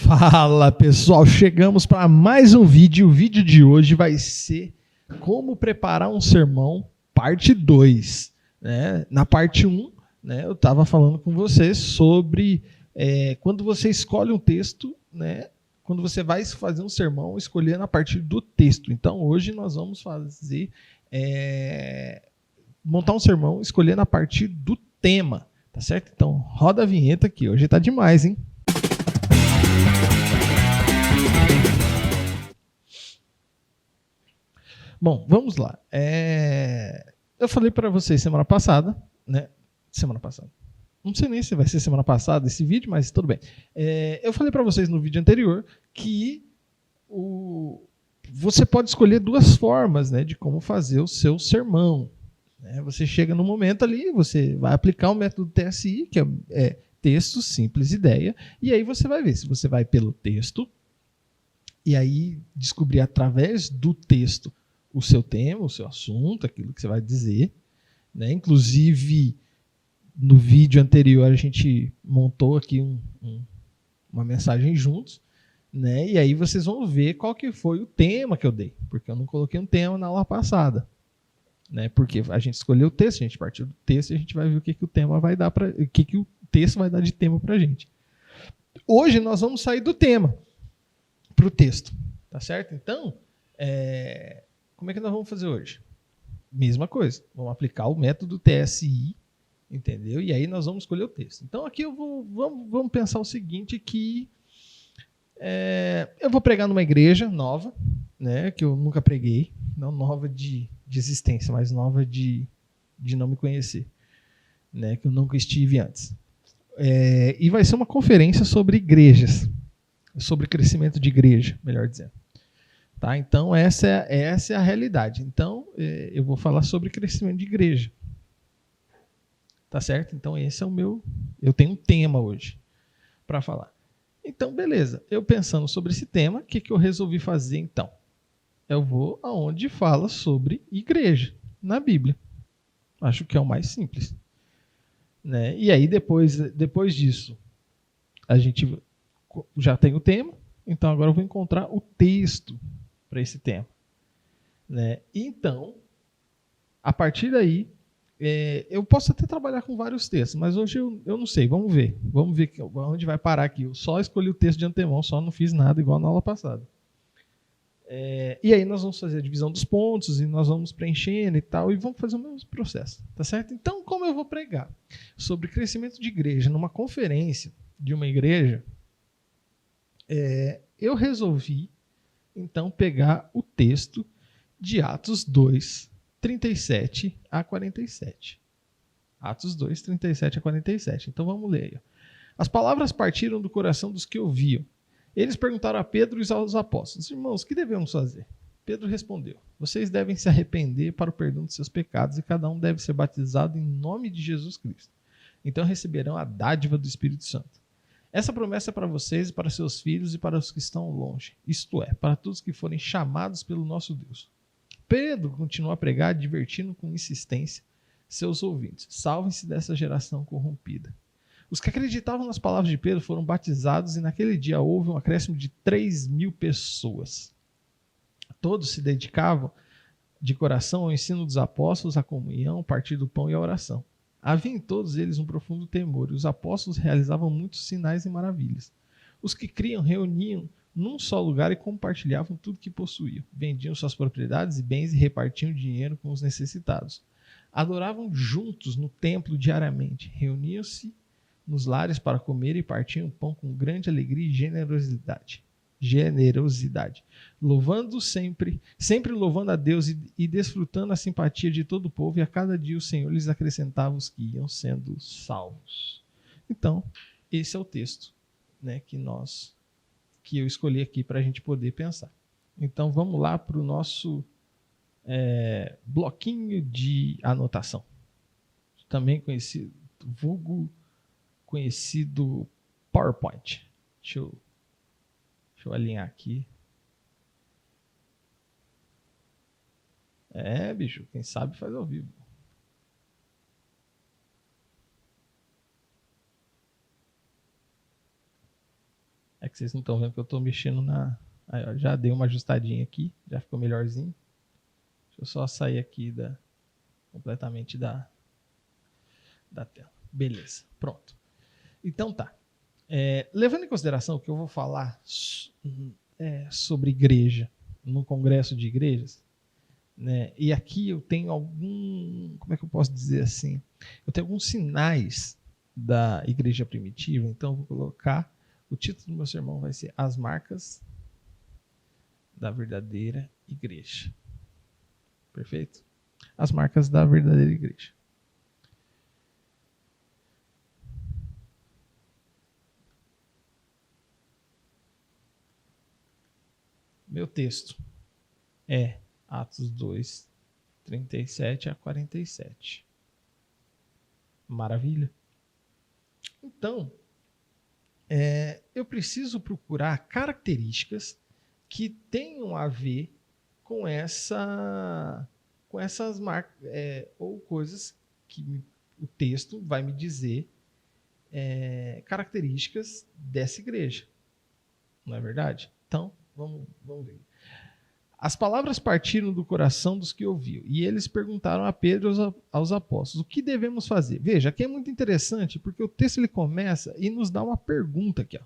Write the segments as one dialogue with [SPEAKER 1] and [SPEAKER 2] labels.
[SPEAKER 1] Fala pessoal, chegamos para mais um vídeo. O vídeo de hoje vai ser como preparar um sermão, parte 2. Né? Na parte 1, eu estava falando com vocês sobre quando você escolhe um texto, quando você vai fazer um sermão, escolhendo a partir do texto. Então hoje nós vamos fazer, montar um sermão escolhendo a partir do tema, tá certo? Então roda a vinheta que hoje tá demais, hein? Bom, vamos lá. Eu falei para vocês semana passada, não sei nem se vai ser semana passada esse vídeo, mas tudo bem. Eu falei para vocês no vídeo anterior que você pode escolher duas formas, de como fazer o seu sermão. Você chega no momento ali, você vai aplicar o método TSI, que é texto, simples, ideia, e aí você vai ver se você vai pelo texto, e aí descobrir através do texto o seu tema, o seu assunto, aquilo que você vai dizer. Inclusive, no vídeo anterior, a gente montou aqui uma mensagem juntos, e aí vocês vão ver qual que foi o tema que eu dei, porque eu não coloquei um tema na aula passada. Porque a gente escolheu o texto, a gente partiu do texto e a gente vai ver o que o tema vai dar para o que o texto vai dar de tema para a gente. Hoje nós vamos sair do tema para o texto, tá certo? Então, como é que nós vamos fazer hoje? Mesma coisa, vamos aplicar o método TSI, entendeu? E aí nós vamos escolher o texto. Então aqui vamos pensar o seguinte, que eu vou pregar numa igreja nova, que eu nunca preguei, não nova de existência, mas nova de não me conhecer, que eu nunca estive antes. E vai ser uma conferência sobre igrejas, sobre crescimento de igreja, melhor dizendo. Tá? Então, essa é a realidade. Então, eu vou falar sobre crescimento de igreja. Tá certo? Então, esse é o meu... Eu tenho um tema hoje para falar. Então, beleza. Eu pensando sobre esse tema, o que eu resolvi fazer, então? Eu vou aonde fala sobre igreja, na Bíblia. Acho que é o mais simples. E aí, depois disso, a gente já tem o tema. Então, agora eu vou encontrar o texto para esse tema. Então, a partir daí, eu posso até trabalhar com vários textos, mas hoje eu não sei, vamos ver onde vai parar aqui. Eu só escolhi o texto de antemão, só não fiz nada igual na aula passada. E aí nós vamos fazer a divisão dos pontos, e nós vamos preenchendo e tal, e vamos fazer o mesmo processo, tá certo? Então, como eu vou pregar sobre crescimento de igreja numa conferência de uma igreja, eu resolvi então pegar o texto de Atos 2, 37 a 47. Atos 2, 37 a 47. Então vamos ler aí. As palavras partiram do coração dos que ouviam. Eles perguntaram a Pedro e aos apóstolos: irmãos, que devemos fazer? Pedro respondeu: vocês devem se arrepender para o perdão de seus pecados, e cada um deve ser batizado em nome de Jesus Cristo. Então receberão a dádiva do Espírito Santo. Essa promessa é para vocês e para seus filhos e para os que estão longe, isto é, para todos que forem chamados pelo nosso Deus. Pedro continuou a pregar, advertindo com insistência seus ouvintes: salvem-se dessa geração corrompida. Os que acreditavam nas palavras de Pedro foram batizados, e naquele dia houve um acréscimo de 3.000 pessoas. Todos se dedicavam de coração ao ensino dos apóstolos, à comunhão, ao partir do pão e à oração. Havia em todos eles um profundo temor, e os apóstolos realizavam muitos sinais e maravilhas. Os que criam reuniam num só lugar e compartilhavam tudo que possuíam. Vendiam suas propriedades e bens e repartiam dinheiro com os necessitados. Adoravam juntos no templo diariamente. Reuniam-se nos lares para comer e partiam pão com grande alegria e generosidade. Louvando sempre louvando a Deus e desfrutando a simpatia de todo o povo, e a cada dia o Senhor lhes acrescentava os que iam sendo salvos. Então, esse é o texto, que eu escolhi aqui para a gente poder pensar. Então, vamos lá para o nosso bloquinho de anotação, também vulgo conhecido PowerPoint. Deixa eu alinhar aqui. Bicho, quem sabe faz ao vivo. É que vocês não estão vendo que eu estou mexendo na... Aí, ó, já dei uma ajustadinha aqui, já ficou melhorzinho. Deixa eu só sair aqui completamente da tela. Beleza, pronto. Então tá. Levando em consideração que eu vou falar sobre igreja, no congresso de igrejas, né? E aqui eu tenho como é que eu posso dizer assim? Eu tenho alguns sinais da igreja primitiva, então eu vou colocar, o título do meu sermão vai ser As Marcas da Verdadeira Igreja. Perfeito? As marcas da verdadeira igreja. Meu texto é Atos 2, 37 a 47. Maravilha? Então, eu preciso procurar características que tenham a ver com essas marcas, ou coisas que o texto vai me dizer, características dessa igreja. Não é verdade? Então, vamos ver. As palavras partiram do coração dos que ouviam, e eles perguntaram a Pedro e aos apóstolos, o que devemos fazer? Veja, aqui é muito interessante, porque o texto ele começa e nos dá uma pergunta aqui. Ó.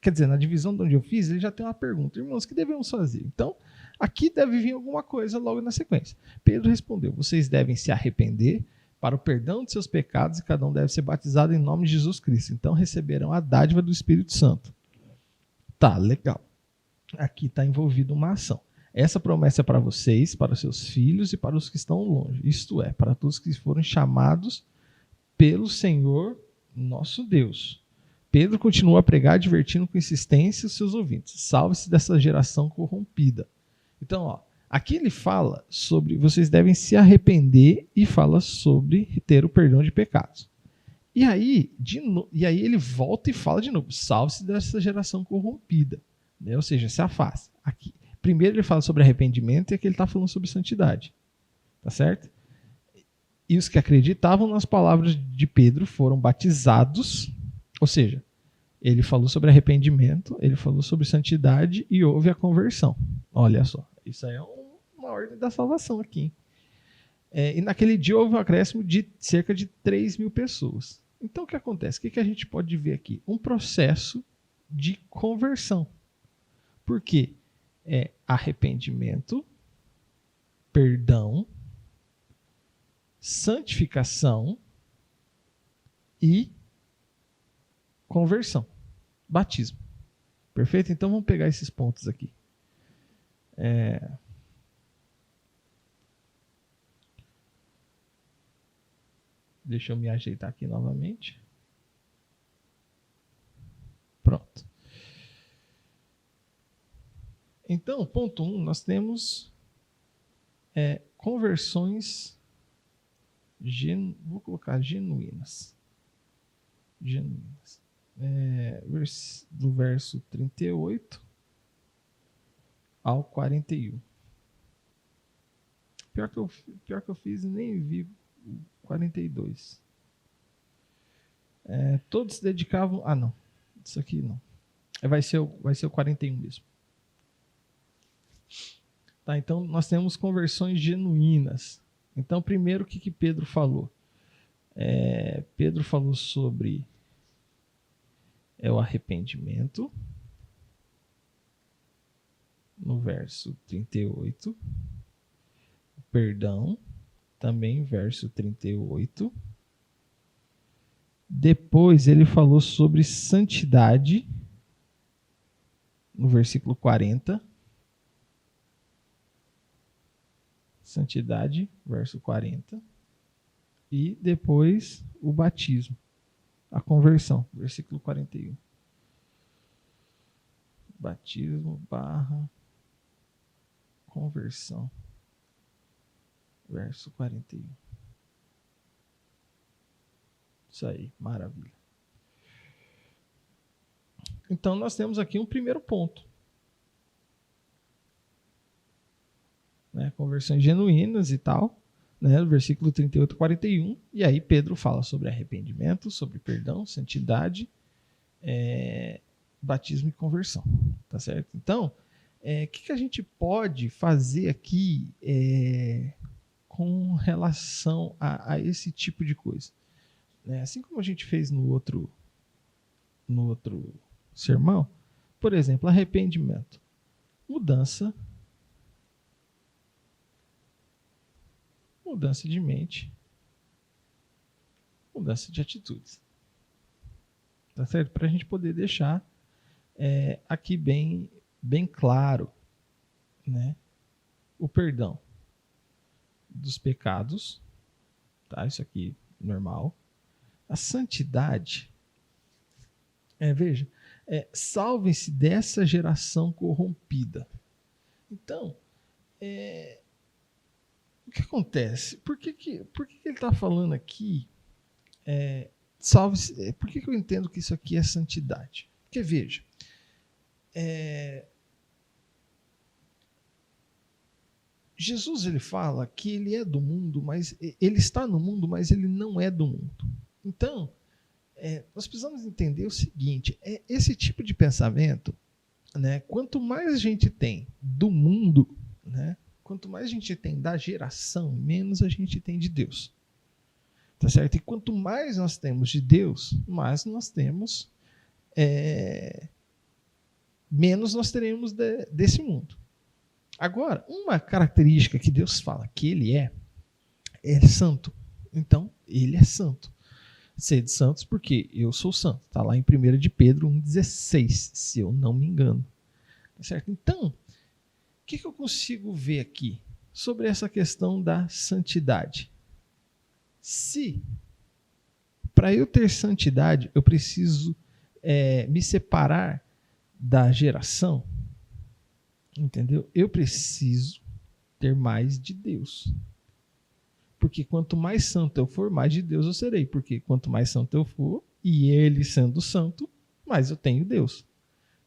[SPEAKER 1] Quer dizer, na divisão de onde eu fiz, ele já tem uma pergunta. Irmãos, o que devemos fazer? Então, aqui deve vir alguma coisa logo na sequência. Pedro respondeu, vocês devem se arrepender para o perdão de seus pecados e cada um deve ser batizado em nome de Jesus Cristo. Então receberão a dádiva do Espírito Santo. Tá, legal. Aqui está envolvida uma ação. Essa promessa é para vocês, para os seus filhos e para os que estão longe. Isto é, para todos que foram chamados pelo Senhor nosso Deus. Pedro continua a pregar, advertindo com insistência os seus ouvintes. Salve-se dessa geração corrompida. Então, ó, aqui ele fala sobre vocês devem se arrepender e fala sobre ter o perdão de pecados. E aí ele volta e fala de novo. Salve-se dessa geração corrompida. Né? Ou seja, se afaste. Aqui. Primeiro ele fala sobre arrependimento e aqui ele está falando sobre santidade. Tá certo? E os que acreditavam nas palavras de Pedro foram batizados. Ou seja, ele falou sobre arrependimento, ele falou sobre santidade e houve a conversão. Olha só, isso aí é uma ordem da salvação aqui. E naquele dia houve um acréscimo de cerca de 3.000 pessoas. Então o que acontece? O que a gente pode ver aqui? Um processo de conversão. Por quê? Arrependimento, perdão, santificação e conversão, batismo. Perfeito? Então vamos pegar esses pontos aqui. Deixa eu me ajeitar aqui novamente. Pronto. Então, ponto 1, nós temos conversões, vou colocar genuínas. Do verso 38 ao 41. Pior que eu fiz e nem vi o 42. Todos se dedicavam... Ah, não. Isso aqui não. Vai ser o 41 mesmo. Tá, então, nós temos conversões genuínas. Então, primeiro, o que Pedro falou? Pedro falou sobre o arrependimento, no verso 38. O perdão, também verso 38. Depois, ele falou sobre santidade, no versículo 40. Santidade, verso 40. E depois o batismo, a conversão, versículo 41. Batismo / conversão, verso 41. Isso aí, maravilha. Então nós temos aqui um primeiro ponto. Conversões genuínas e tal, versículo 38 a 41, e aí Pedro fala sobre arrependimento, sobre perdão, santidade, batismo e conversão, tá certo? Então, o que a gente pode fazer aqui com relação a esse tipo de coisa? Assim como a gente fez no outro sermão, por exemplo, arrependimento, mudança de mente, mudança de atitudes. Tá certo? Para a gente poder deixar aqui bem claro, né, o perdão dos pecados, tá? Isso aqui normal. A santidade, veja, salvem-se dessa geração corrompida. Então, o que acontece? Por que ele está falando aqui? Salve-se. Por que eu entendo que isso aqui é santidade? Porque veja, Jesus ele fala que ele é do mundo, mas ele está no mundo, mas ele não é do mundo. Então, nós precisamos entender o seguinte: esse tipo de pensamento, né, quanto mais a gente tem do mundo, né, quanto mais a gente tem da geração, menos a gente tem de Deus. Tá certo? E quanto mais nós temos de Deus, mais nós temos, menos nós teremos desse mundo. Agora, uma característica que Deus fala que ele é santo. Então, ele é santo. Sede santos porque eu sou santo. Está lá em 1 de Pedro 1,16, se eu não me engano. Tá certo? Então, o que eu consigo ver aqui sobre essa questão da santidade? Se, para eu ter santidade, eu preciso me separar da geração, entendeu? Eu preciso ter mais de Deus. Porque quanto mais santo eu for, mais de Deus eu serei. Porque quanto mais santo eu for, e ele sendo santo, mais eu tenho Deus.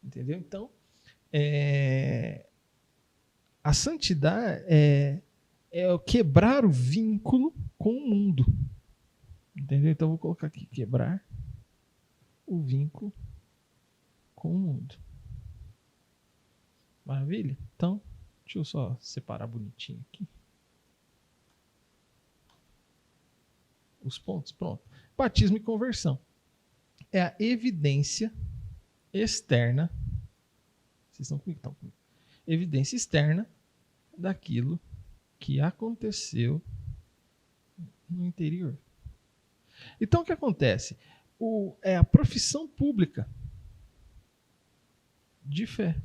[SPEAKER 1] Entendeu? Então, a santidade é quebrar o vínculo com o mundo. Entendeu? Então, eu vou colocar aqui, quebrar o vínculo com o mundo. Maravilha? Então, deixa eu só separar bonitinho aqui. Os pontos, pronto. Batismo e conversão. É a evidência externa. Vocês estão comigo? Estão comigo. Evidência externa daquilo que aconteceu no interior. Então, o que acontece? É a profissão pública de fé.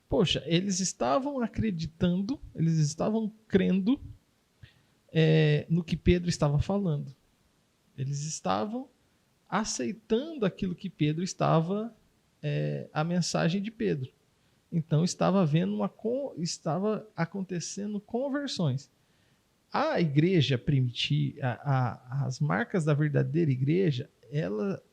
[SPEAKER 1] Poxa, eles estavam acreditando, eles estavam crendo no que Pedro estava falando. Eles estavam aceitando aquilo que Pedro estava, a mensagem de Pedro. Então estava acontecendo conversões. A igreja primitiva, as marcas da verdadeira igreja,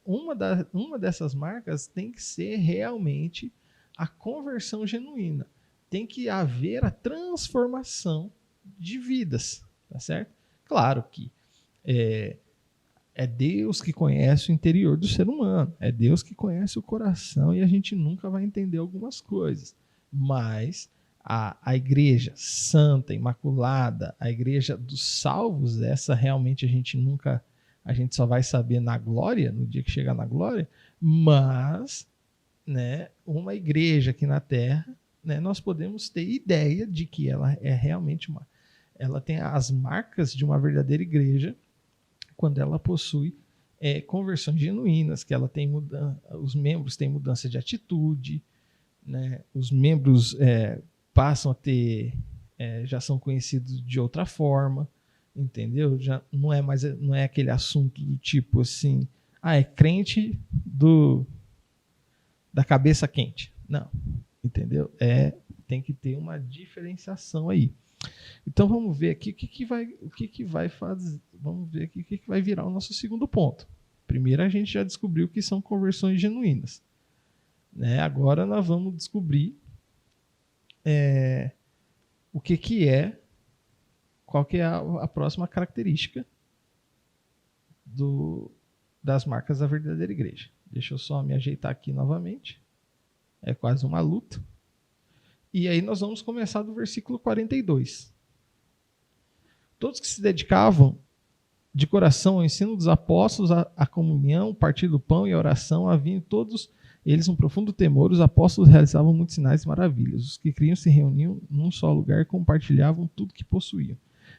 [SPEAKER 1] uma dessas marcas tem que ser realmente a conversão genuína. Tem que haver a transformação de vidas, tá certo? Claro que é Deus que conhece o interior do ser humano, é Deus que conhece o coração e a gente nunca vai entender algumas coisas, mas a igreja santa, imaculada, a igreja dos salvos, essa realmente a gente só vai saber na glória, no dia que chegar na glória, mas, né, uma igreja aqui na terra, né, nós podemos ter ideia de que ela é realmente ela tem as marcas de uma verdadeira igreja quando ela possui conversões genuínas, que ela tem os membros têm mudança de atitude, né, os membros passam a ter, já são conhecidos de outra forma, entendeu? Já não é aquele assunto do tipo assim, é crente da cabeça quente. Não, entendeu? Tem que ter uma diferenciação aí. Então vamos ver aqui o que vai fazer. Vamos ver aqui o que vai virar o nosso segundo ponto. Primeiro a gente já descobriu que são conversões genuínas, né? Agora nós vamos descobrir qual que é a próxima característica das marcas da verdadeira igreja. Deixa eu só me ajeitar aqui novamente. É quase uma luta. E aí nós vamos começar do versículo 42. Todos que se dedicavam de coração ao ensino dos apóstolos, à comunhão, o partir do pão e a oração, haviam todos eles um profundo temor. Os apóstolos realizavam muitos sinais e maravilhas. Os que criam se reuniam num só lugar e compartilhavam tudo que possuíam.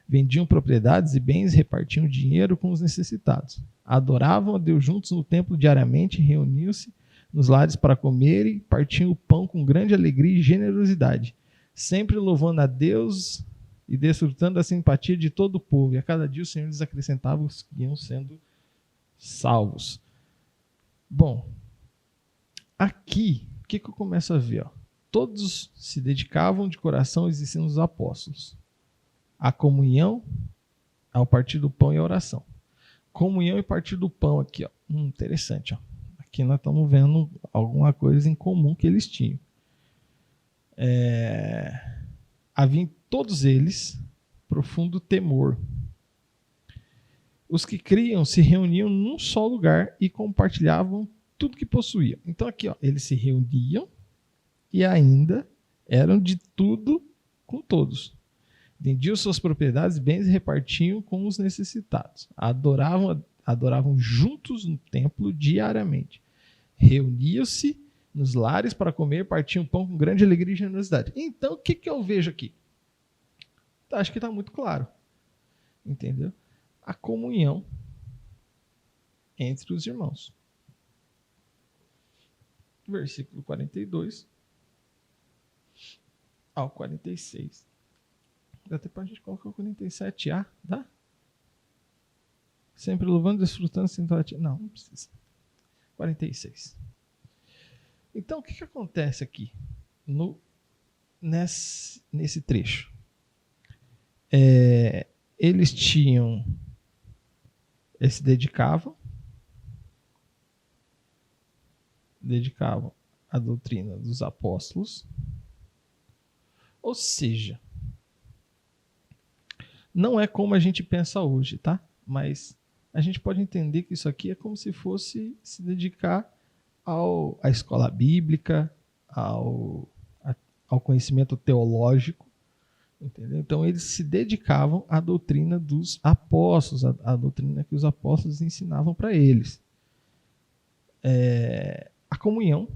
[SPEAKER 1] Vendiam propriedades e bens, repartiam dinheiro com os necessitados. Adoravam a Deus juntos no templo diariamente, reuniam-se nos lares para comer e partiam o pão com grande alegria e generosidade, sempre louvando a Deus e desfrutando da simpatia de todo o povo. E a cada dia o Senhor lhes acrescentava os que iam sendo salvos. Bom, aqui, o que eu começo a ver? Todos se dedicavam de coração aos ensinos dos apóstolos. A comunhão, ao partir do pão e a oração. Comunhão e partir do pão aqui, ó. Interessante, ó. Aqui nós estamos vendo alguma coisa em comum que eles tinham. Havia em todos eles profundo temor. Os que criam se reuniam num só lugar e compartilhavam tudo que possuíam. Então aqui, ó, eles se reuniam e ainda eram de tudo com todos. Vendiam suas propriedades e bens e repartiam com os necessitados. Adoravam juntos no templo diariamente. Reuniam-se nos lares para comer, partiam pão com grande alegria e generosidade. Então, o que eu vejo aqui? Acho que está muito claro. Entendeu? A comunhão entre os irmãos. Versículo 42 ao 46. Dá até para a gente colocar o 47A, dá? Sempre louvando, desfrutando, sentindo. Não precisa. 46. Então, o que acontece aqui nesse trecho? Eles se dedicavam à doutrina dos apóstolos, ou seja, não é como a gente pensa hoje, tá? Mas a gente pode entender que isso aqui é como se fosse se dedicar à escola bíblica, ao conhecimento teológico, entendeu? Então eles se dedicavam à doutrina dos apóstolos, à doutrina que os apóstolos ensinavam para eles. A comunhão,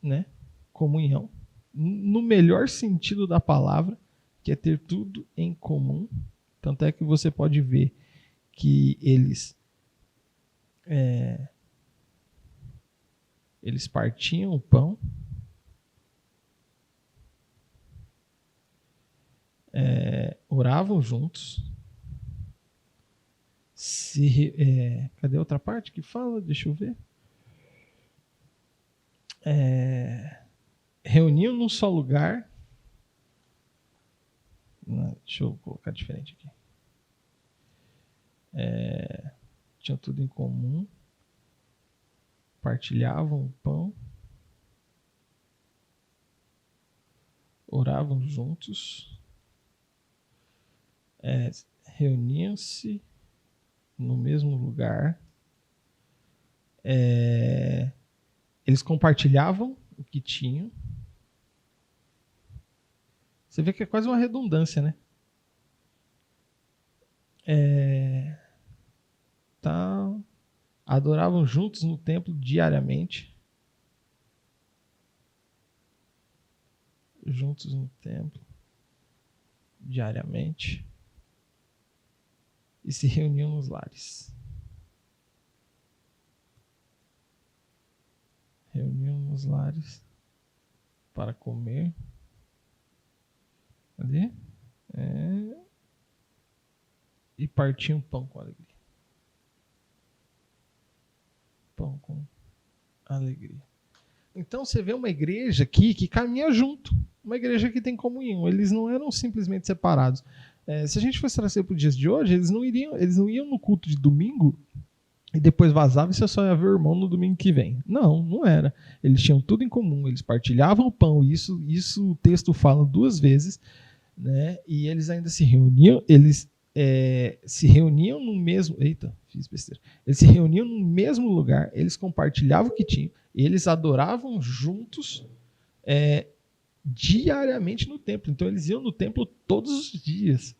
[SPEAKER 1] né? Comunhão, no melhor sentido da palavra, que é ter tudo em comum. Tanto é que você pode ver que eles partiam o pão, oravam juntos. Cadê a outra parte que fala? Deixa eu ver. Reuniam num só lugar. Deixa eu colocar diferente aqui. Tinham tudo em comum. Partilhavam o pão. Oravam juntos. Reuniam-se no mesmo lugar. Eles compartilhavam o que tinham. Você vê que é quase uma redundância, né? Adoravam juntos no templo diariamente. Juntos no templo diariamente. E se reuniam nos lares. Reuniam nos lares para comer. Cadê? E partiam pão com alegria. Pão com alegria. Então você vê uma igreja aqui que caminha junto. Uma igreja que tem comunhão. Eles não eram simplesmente separados. Se a gente fosse trazer para os dias de hoje, eles não iam no culto de domingo e depois vazavam e você só ia ver o irmão no domingo que vem. Não era. Eles tinham tudo em comum. Eles partilhavam o pão. Isso o texto fala 2 vezes. Né? E eles ainda se reuniam. Eles se reuniam no mesmo... Eita, fiz besteira. Eles se reuniam no mesmo lugar, eles compartilhavam o que tinham, eles adoravam juntos diariamente no templo. Então eles iam no templo todos os dias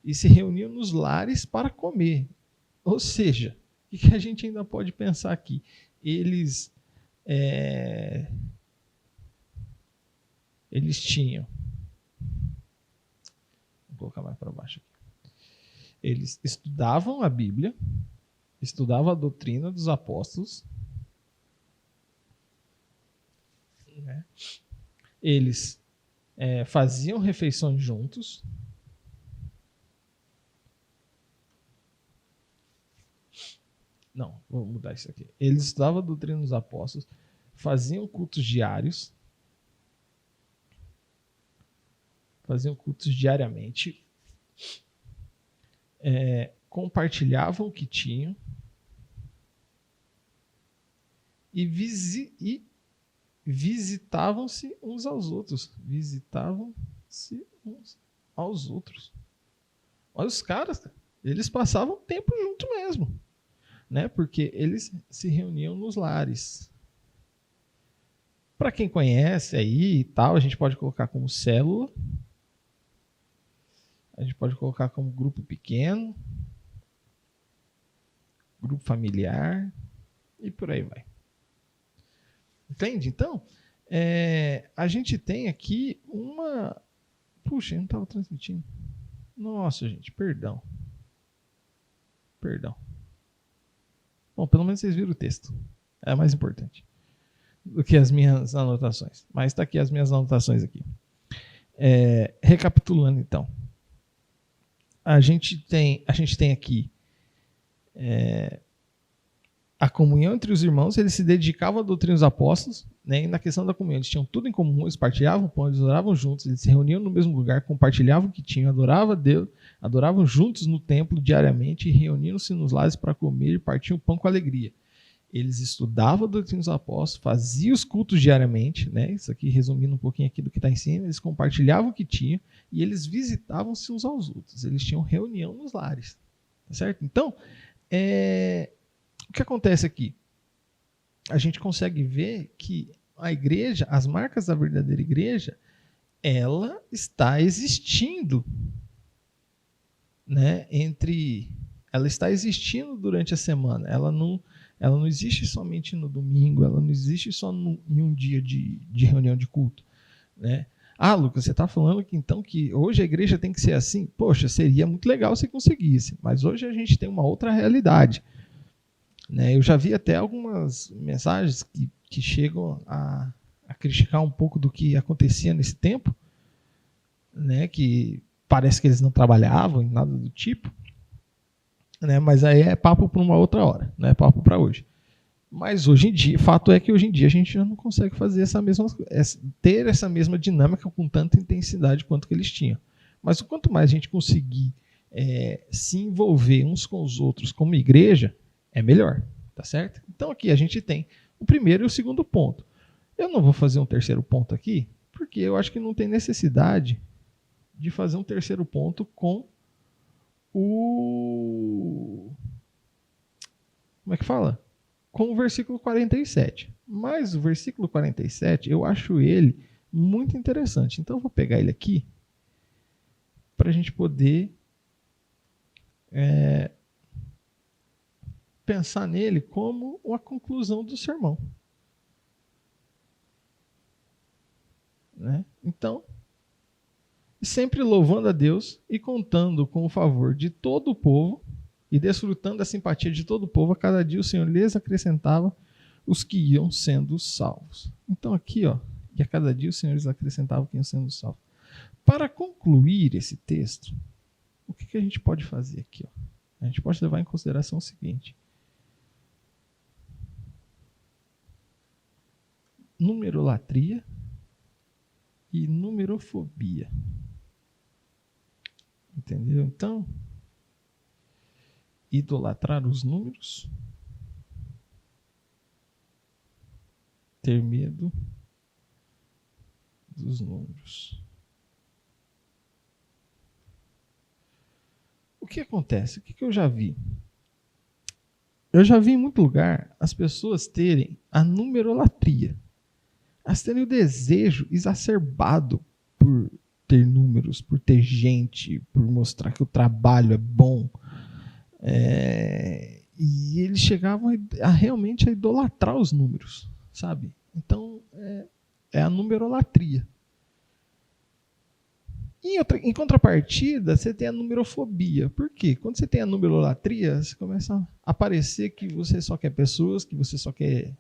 [SPEAKER 1] e se reuniam nos lares para comer. Ou seja, o que a gente ainda pode pensar aqui? Eles tinham... Vou colocar mais para baixo aqui. Eles estudavam a Bíblia, estudavam a doutrina dos apóstolos, né? Eles faziam refeições juntos, não, vou mudar isso aqui. Eles estudavam a doutrina dos apóstolos, faziam cultos diários, diariamente, compartilhavam o que tinham e visitavam-se uns aos outros. Olha os caras, eles passavam tempo junto mesmo, né? Porque eles se reuniam nos lares. Para quem conhece aí e tal, a gente pode colocar como célula, a gente pode colocar como grupo pequeno, grupo familiar e por aí vai. Entende? Então, a gente tem aqui uma... Puxa, eu não estava transmitindo. Nossa, gente, perdão. Bom, pelo menos vocês viram o texto. É mais importante do que as minhas anotações. Mas está aqui as minhas anotações aqui. Recapitulando, então. A gente tem aqui a comunhão entre os irmãos. Eles se dedicavam à doutrina dos apóstolos, né? E na questão da comunhão, eles tinham tudo em comum, eles partilhavam pão, eles oravam juntos, eles se reuniam no mesmo lugar, compartilhavam o que tinham, adoravam a Deus, adoravam juntos no templo diariamente e reuniam-se nos lares para comer e partiam o pão com alegria. Eles estudavam a doutrina dos apóstolos, faziam os cultos diariamente, né? Isso aqui resumindo um pouquinho aqui do que está em cima. Eles compartilhavam o que tinham e eles visitavam-se uns aos outros. Eles tinham reunião nos lares, tá certo? Então, o que acontece aqui? A gente consegue ver que a igreja, as marcas da verdadeira igreja, ela está existindo, né? Ela está existindo durante a semana. Ela não existe somente no domingo, ela não existe só em um dia de reunião de culto, né? Lucas, você está falando que então que hoje a igreja tem que ser assim? Poxa, seria muito legal se conseguisse, mas hoje a gente tem uma outra realidade, né? Eu já vi até algumas mensagens que chegam a criticar um pouco do que acontecia nesse tempo, né? Que parece que eles não trabalhavam e nada do tipo, né? Mas aí é papo para uma outra hora, não é papo para hoje. Mas hoje em dia, fato é que hoje em dia a gente já não consegue fazer ter essa mesma dinâmica com tanta intensidade quanto que eles tinham. Mas o quanto mais a gente conseguir se envolver uns com os outros como igreja, é melhor, tá certo? Então aqui a gente tem o primeiro e o segundo ponto. Eu não vou fazer um terceiro ponto aqui, porque eu acho que não tem necessidade de fazer um terceiro ponto com como é que fala? Com o versículo 47. Mas o versículo 47, eu acho ele muito interessante. Então eu vou pegar ele aqui para a gente poder pensar nele como a conclusão do sermão, né? Então, sempre louvando a Deus e contando com o favor de todo o povo e desfrutando da simpatia de todo o povo, a cada dia o Senhor lhes acrescentava os que iam sendo salvos. Então aqui, ó, que a cada dia o Senhor lhes acrescentava os que iam sendo salvos. Para concluir esse texto, o que a gente pode fazer aqui? Ó? A gente pode levar em consideração o seguinte: numerolatria e numerofobia. Entendeu? Então, idolatrar os números, ter medo dos números. o que acontece? O que eu já vi? Eu já vi em muito lugar as pessoas terem a numerolatria. Elas terem o desejo exacerbado por ter números, por ter gente, por mostrar que o trabalho é bom. E eles chegavam realmente a idolatrar os números, sabe? Então, é a numerolatria. Em contrapartida, você tem a numerofobia. Por quê? Quando você tem a numerolatria, você começa a parecer que você só quer pessoas, que você só quer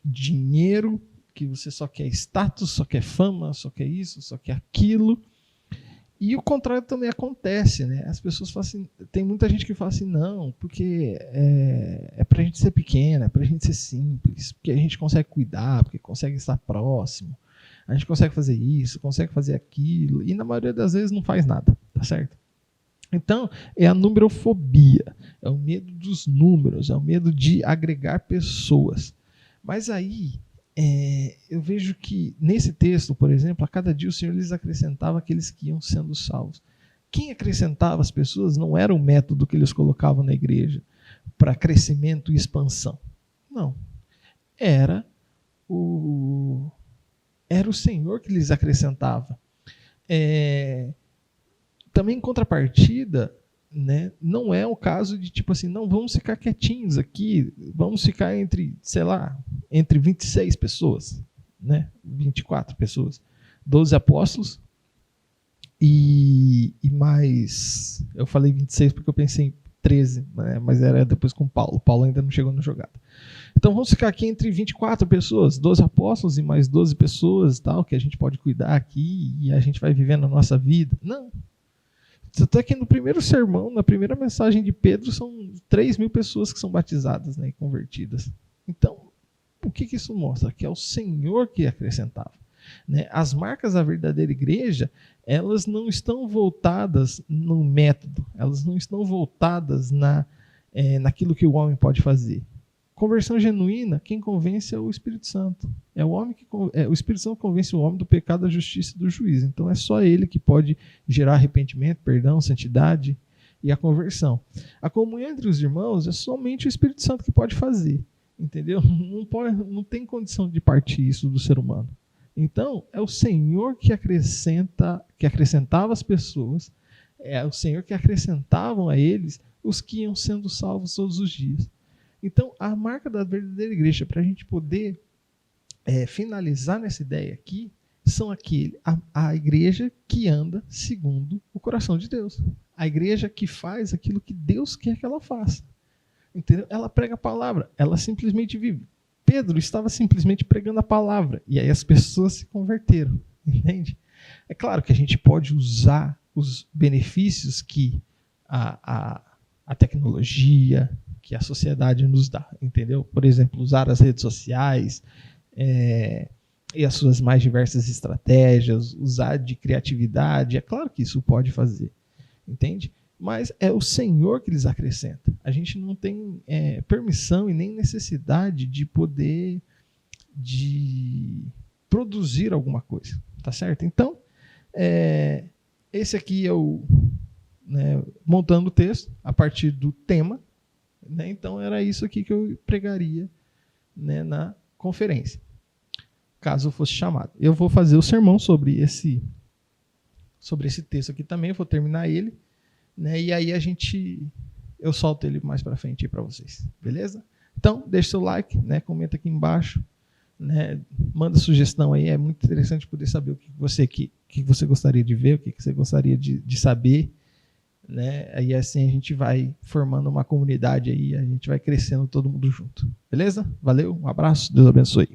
[SPEAKER 1] dinheiro, que você só quer status, só quer fama, só quer isso, só quer aquilo. E o contrário também acontece, né? As pessoas falam assim, tem muita gente que fala assim, não, porque é pra gente ser pequena, é pra gente ser simples, porque a gente consegue cuidar, porque consegue estar próximo, a gente consegue fazer isso, consegue fazer aquilo, e na maioria das vezes não faz nada, tá certo? Então, é a numerofobia, é o medo dos números, é o medo de agregar pessoas. Mas aí, eu vejo que nesse texto, por exemplo, a cada dia o Senhor lhes acrescentava aqueles que iam sendo salvos. Quem acrescentava as pessoas não era o método que eles colocavam na igreja para crescimento e expansão. Não. Era o Senhor que lhes acrescentava. Também em contrapartida, né, não é o caso de tipo assim, não, vamos ficar quietinhos aqui, vamos ficar entre 26 pessoas, né, 24 pessoas, 12 apóstolos e mais, eu falei 26 porque eu pensei em 13, né, mas era depois com Paulo ainda não chegou na jogada. Então vamos ficar aqui entre 24 pessoas, 12 apóstolos e mais 12 pessoas, tal, que a gente pode cuidar aqui e a gente vai vivendo a nossa vida. Não. Até que no primeiro sermão, na primeira mensagem de Pedro, são 3.000 pessoas que são batizadas, né, e convertidas. Então, o que isso mostra? Que é o Senhor que acrescentava. Né? As marcas da verdadeira igreja, elas não estão voltadas no método, elas não estão voltadas naquilo que o homem pode fazer. Conversão genuína, quem convence é o Espírito Santo. O Espírito Santo convence o homem do pecado, da justiça e do juízo. Então é só ele que pode gerar arrependimento, perdão, santidade e a conversão. A comunhão entre os irmãos é somente o Espírito Santo que pode fazer. Entendeu? Não tem condição de partir isso do ser humano. Então, é o Senhor que acrescentava as pessoas, é o Senhor que acrescentavam a eles os que iam sendo salvos todos os dias. Então, a marca da verdadeira igreja, para a gente poder finalizar nessa ideia aqui, são a igreja que anda segundo o coração de Deus. A igreja que faz aquilo que Deus quer que ela faça. Entendeu? Ela prega a palavra, ela simplesmente vive. Pedro estava simplesmente pregando a palavra, e aí as pessoas se converteram. Entende? É claro que a gente pode usar os benefícios que a tecnologia, que a sociedade nos dá, entendeu? Por exemplo, usar as redes sociais e as suas mais diversas estratégias, usar de criatividade, é claro que isso pode fazer, entende? Mas é o Senhor que lhes acrescenta. A gente não tem permissão e nem necessidade de poder produzir alguma coisa, tá certo? Então, esse aqui é o montando o texto a partir do tema. Né? Então era isso aqui que eu pregaria, né, na conferência, caso eu fosse chamado. Eu vou fazer o sermão sobre esse texto aqui também, eu vou terminar ele, né, e aí eu solto ele mais para frente para vocês, beleza? Então deixa seu like, né, comenta aqui embaixo, né, manda sugestão aí, é muito interessante poder saber o que você gostaria de ver, o que você gostaria de saber. Né? Aí assim a gente vai formando uma comunidade aí, a gente vai crescendo todo mundo junto. Beleza? Valeu, um abraço, Deus abençoe.